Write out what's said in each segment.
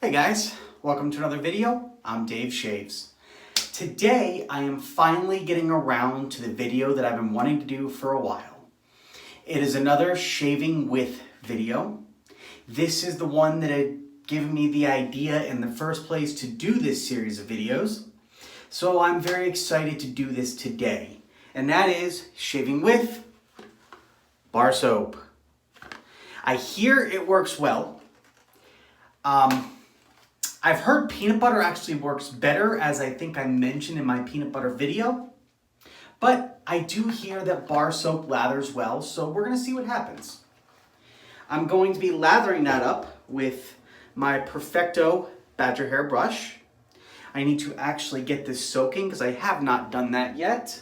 Hey guys, welcome to another video. I'm Dave Shaves. Today I am finally getting around to the video that I've been wanting to do for a while. It is another shaving with video. This is the one that had given me the idea in the first place to do this series of videos. So I'm very excited to do this today. And that is shaving with bar soap. I hear it works well. I've heard peanut butter actually works better, as I think I mentioned in my peanut butter video. But I do hear that bar soap lathers well, so we're going to see what happens. I'm going to be lathering that up with my Perfecto badger hair brush. I need to actually get this soaking because I have not done that yet.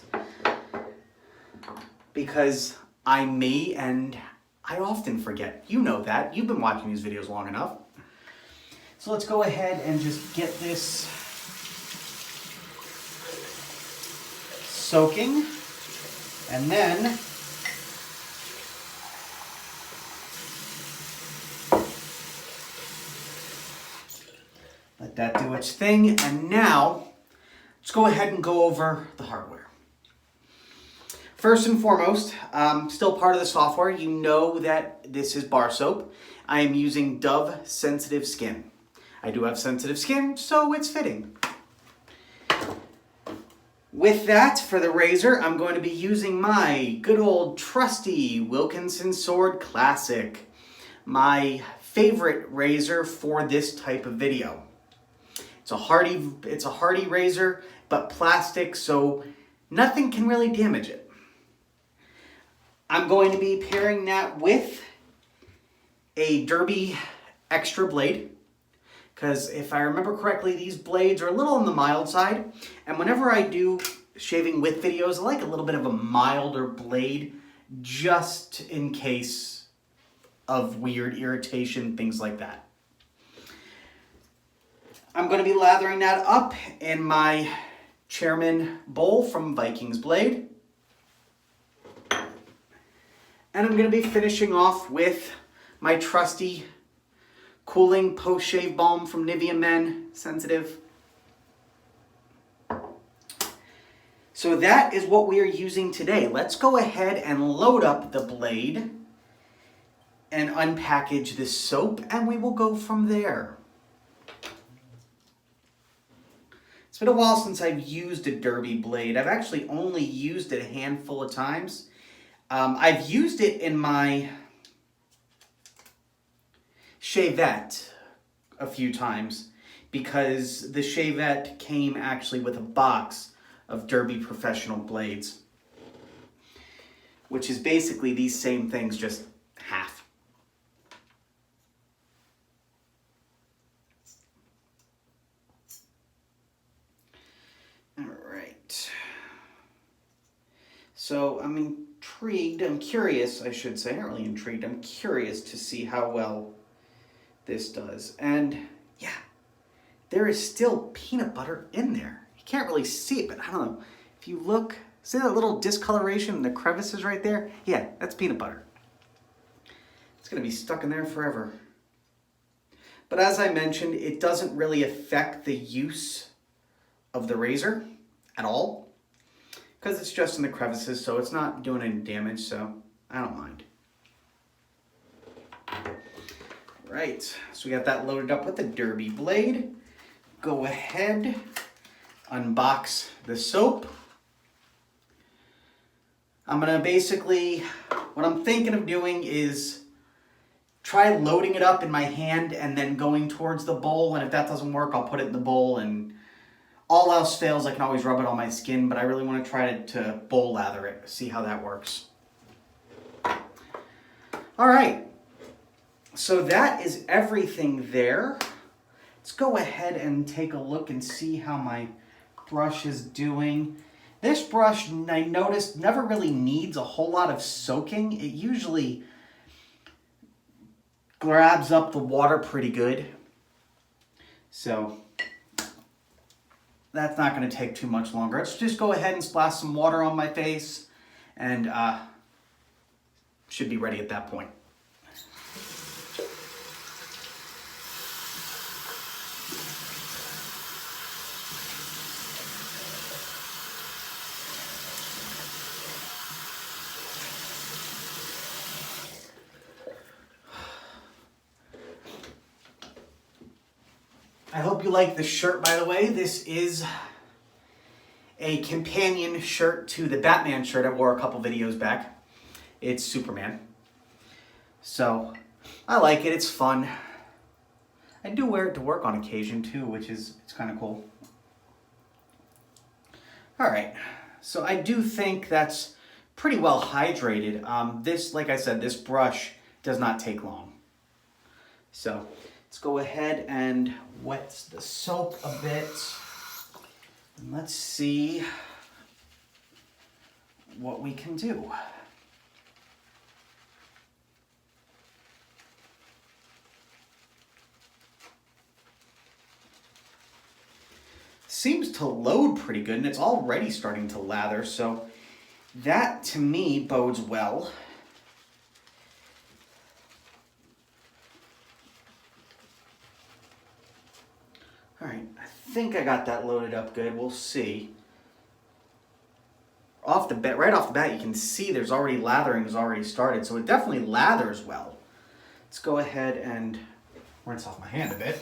Because I may and I often forget. You know that. You've been watching these videos long enough. So let's go ahead and just get this soaking, and then let that do its thing. And now let's go ahead and go over the hardware. First and foremost, still part of the software, you know that this is bar soap. I am using Dove Sensitive Skin. I do have sensitive skin, so it's fitting. With that, for the razor, I'm going to be using my good old trusty Wilkinson Sword Classic. My favorite razor for this type of video. It's a hardy razor, but plastic, so nothing can really damage it. I'm going to be pairing that with a Derby Extra blade. Because if I remember correctly, these blades are a little on the mild side. And whenever I do shaving with videos, I like a little bit of a milder blade just in case of weird irritation, things like that. I'm going to be lathering that up in my Chairman bowl from Viking's Blade. And I'm going to be finishing off with my trusty cooling post-shave balm from Nivea Men Sensitive. So that is what we are using today. Let's go ahead and load up the blade and unpackage this soap, and we will go from there. It's been a while since I've used a Derby blade. I've actually only used it a handful of times. I've used it in my Shavette a few times because the Shavette came actually with a box of Derby Professional blades, which is basically these same things, just half. All right. So I'm intrigued, I'm curious, I should say, not really intrigued, I'm curious to see how well this does. And yeah, there is still peanut butter in there. You can't really see it, but I don't know. If you look, see that little discoloration in the crevices right there? Yeah, that's peanut butter. It's gonna be stuck in there forever. But as I mentioned, it doesn't really affect the use of the razor at all because it's just in the crevices, so it's not doing any damage, so I don't mind. Right, so we got that loaded up with the Derby blade. Go ahead, unbox the soap. I'm gonna basically, what I'm thinking of doing is try loading it up in my hand and then going towards the bowl, and if that doesn't work, I'll put it in the bowl, and all else fails, I can always rub it on my skin, but I really wanna try to bowl lather it, see how that works. All right. So that is everything there. Let's go ahead and take a look and see how my brush is doing. This brush, I noticed, never really needs a whole lot of soaking. It usually grabs up the water pretty good. So that's not going to take too much longer. Let's just go ahead and splash some water on my face and should be ready at that point. I hope you like this shirt, by the way. This is a companion shirt to the Batman shirt I wore a couple videos back. It's Superman. So, I like it. It's fun. I do wear it to work on occasion too, which is, it's kind of cool. All right, so I do think that's pretty well hydrated. This, like I said, this brush does not take long. So let's go ahead and wet the soap a bit. And let's see what we can do. Seems to load pretty good, and it's already starting to lather, so that to me bodes well. All right, I think I got that loaded up good. We'll see. Right off the bat, you can see there's already lathering has already started, so it definitely lathers well. Let's go ahead and rinse off my hand a bit.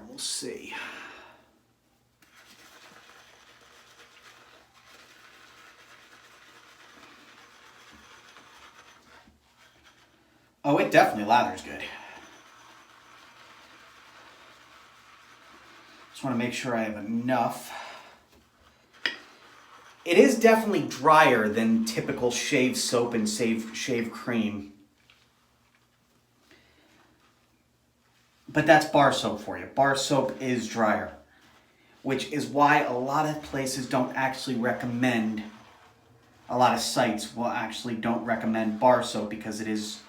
We'll see. Oh, it definitely lathers good. Just want to make sure I have enough. It is definitely drier than typical shave soap and shave cream. But that's bar soap for you. Bar soap is drier, which is why a lot of places don't actually recommend, a lot of sites will actually don't recommend bar soap because it's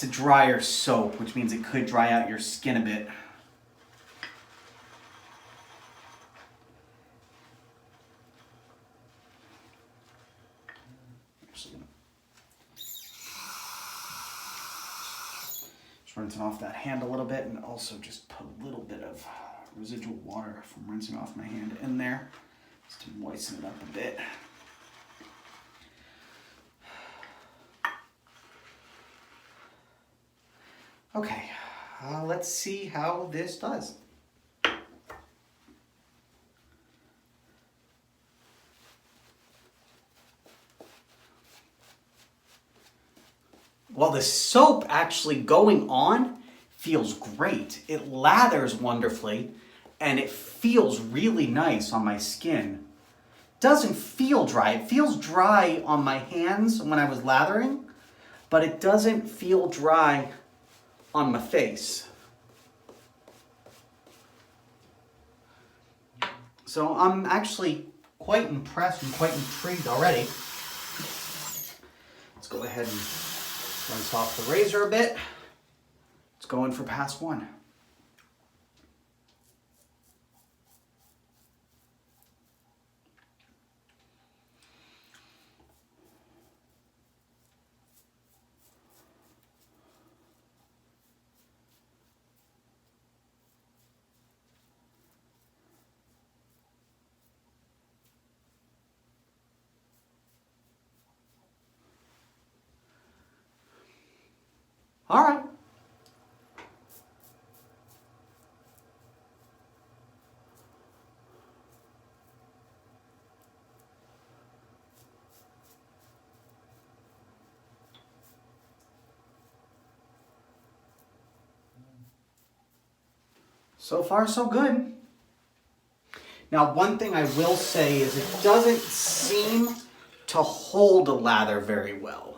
a drier soap, which means it could dry out your skin a bit. Rinsing off that hand a little bit, and also just put a little bit of residual water from rinsing off my hand in there just to moisten it up a bit. Okay, let's see how this does. Well, the soap actually going on feels great. It lathers wonderfully, and it feels really nice on my skin. Doesn't feel dry. It feels dry on my hands when I was lathering, but it doesn't feel dry on my face. So I'm actually quite impressed and quite intrigued already. Let's go ahead and rinse off the razor a bit. Let's go in for pass one. All right. So far, so good. Now, one thing I will say is it doesn't seem to hold a lather very well.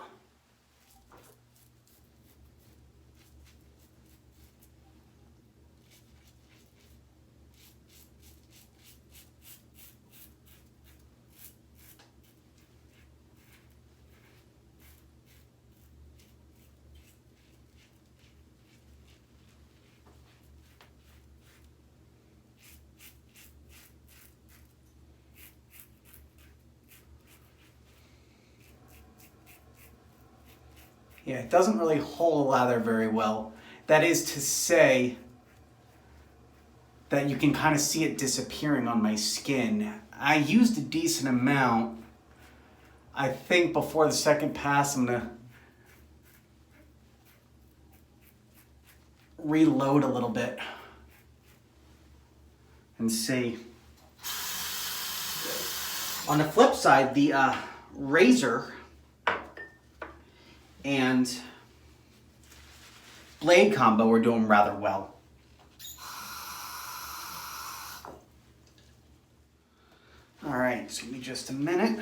Yeah, it doesn't really hold a lather very well. That is to say that you can kind of see it disappearing on my skin. I used a decent amount. I think before the second pass, I'm gonna reload a little bit and see. On the flip side, the razor and blade combo are doing rather well. All right, so give me just a minute.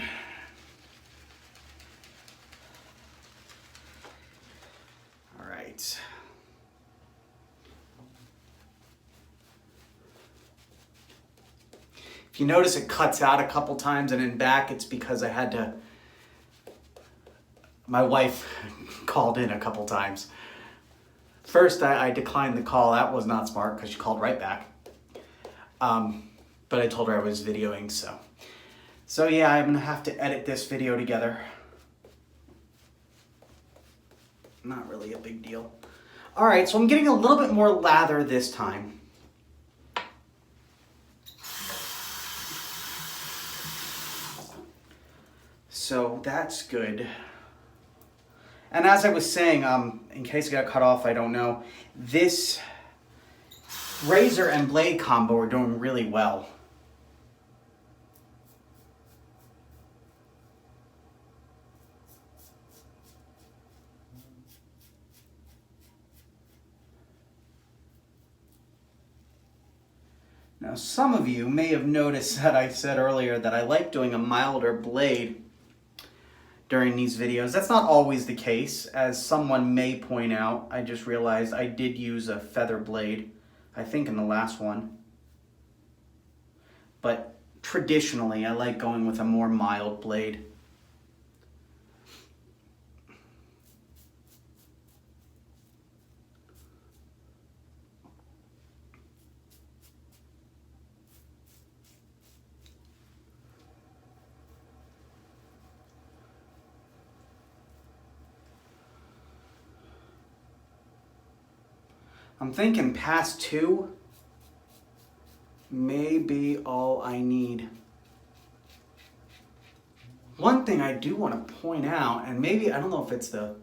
All right. If you notice it cuts out a couple times and then back, it's because I had to, my wife called in a couple times. First, I declined the call. That was not smart because she called right back. But I told her I was videoing, so. So yeah, I'm gonna have to edit this video together. Not really a big deal. All right, so I'm getting a little bit more lather this time. So that's good. And as I was saying, in case it got cut off, I don't know, this razor and blade combo are doing really well. Now, some of you may have noticed that I said earlier that I like doing a milder blade during these videos. That's not always the case. As someone may point out, I just realized I did use a feather blade, I think in the last one. But traditionally, I like going with a more mild blade. I'm thinking past 2 may be all I need. One thing I do want to point out, and maybe, I don't know if it's the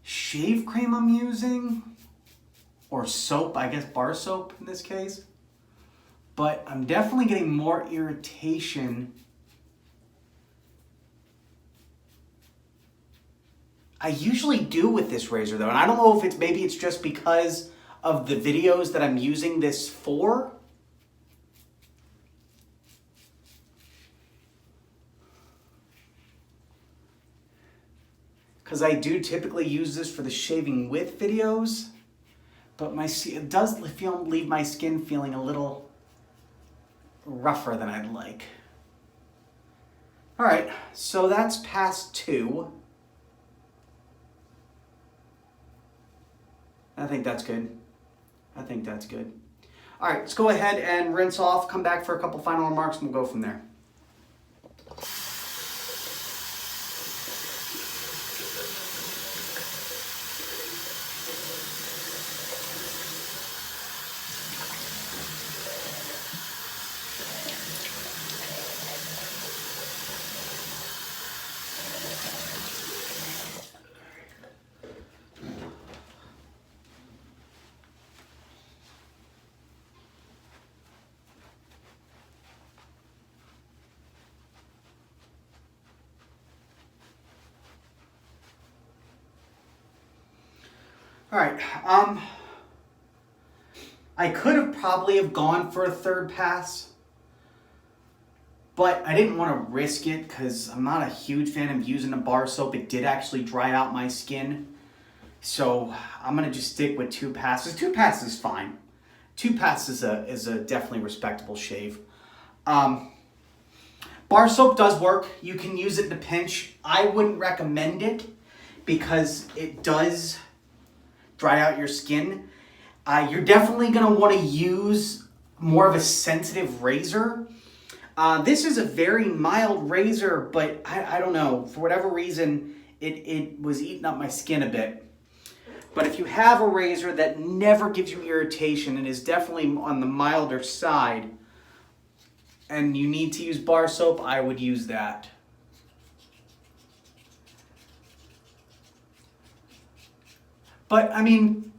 shave cream I'm using, or soap, I guess bar soap in this case, but I'm definitely getting more irritation. I usually do with this razor though, and I don't know if maybe it's just because of the videos that I'm using this for. Because I do typically use this for the shaving with videos, but it does leave my skin feeling a little rougher than I'd like. All right, so that's past 2. I think that's good. I think that's good. All right, let's go ahead and rinse off, come back for a couple final remarks, and we'll go from there. All right, I could have probably gone for a third pass, but I didn't want to risk it because I'm not a huge fan of using a bar soap. It did actually dry out my skin, so I'm gonna just stick with 2 passes. 2 passes is fine. 2 passes is a definitely respectable shave. Bar soap does work. You can use it in a pinch. I wouldn't recommend it because it does dry out your skin. You're definitely gonna wanna use more of a sensitive razor. This is a very mild razor, but I don't know, for whatever reason, it was eating up my skin a bit. But if you have a razor that never gives you irritation and is definitely on the milder side, and you need to use bar soap, I would use that. But I mean,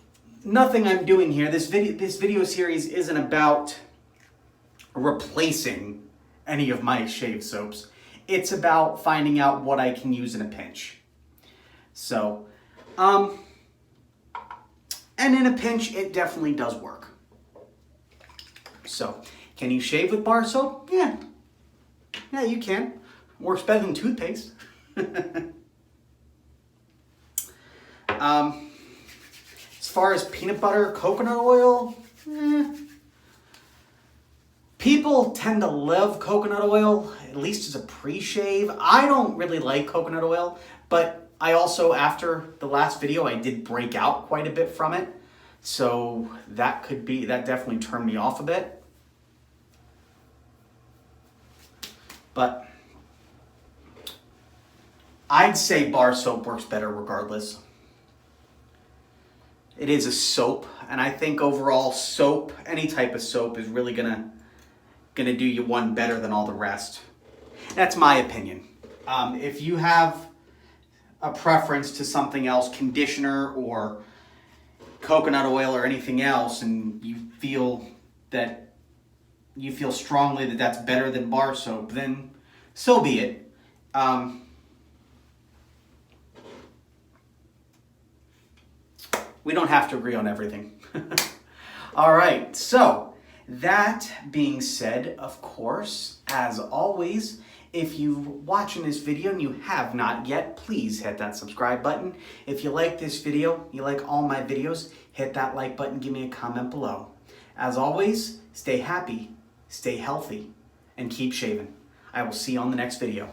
nothing I'm doing here, this video series isn't about replacing any of my shave soaps. It's about finding out what I can use in a pinch. So, and in a pinch, it definitely does work. So, can you shave with bar soap? Yeah. Yeah, you can. Works better than toothpaste. As far as peanut butter, coconut oil, people tend to love coconut oil, at least as a pre-shave. I don't really like coconut oil, but I also, after the last video, I did break out quite a bit from it. So that definitely turned me off a bit. But I'd say bar soap works better regardless. It is a soap, and I think overall soap, any type of soap, is really gonna do you one better than all the rest. That's my opinion. If you have a preference to something else, conditioner or coconut oil or anything else, and you feel strongly that that's better than bar soap, then so be it. We don't have to agree on everything. All right, so that being said, of course, as always, if you're watching this video and you have not yet, please hit that subscribe button. If you like this video, you like all my videos, hit that like button, give me a comment below. As always, stay happy, stay healthy, and keep shaving. I will see you on the next video.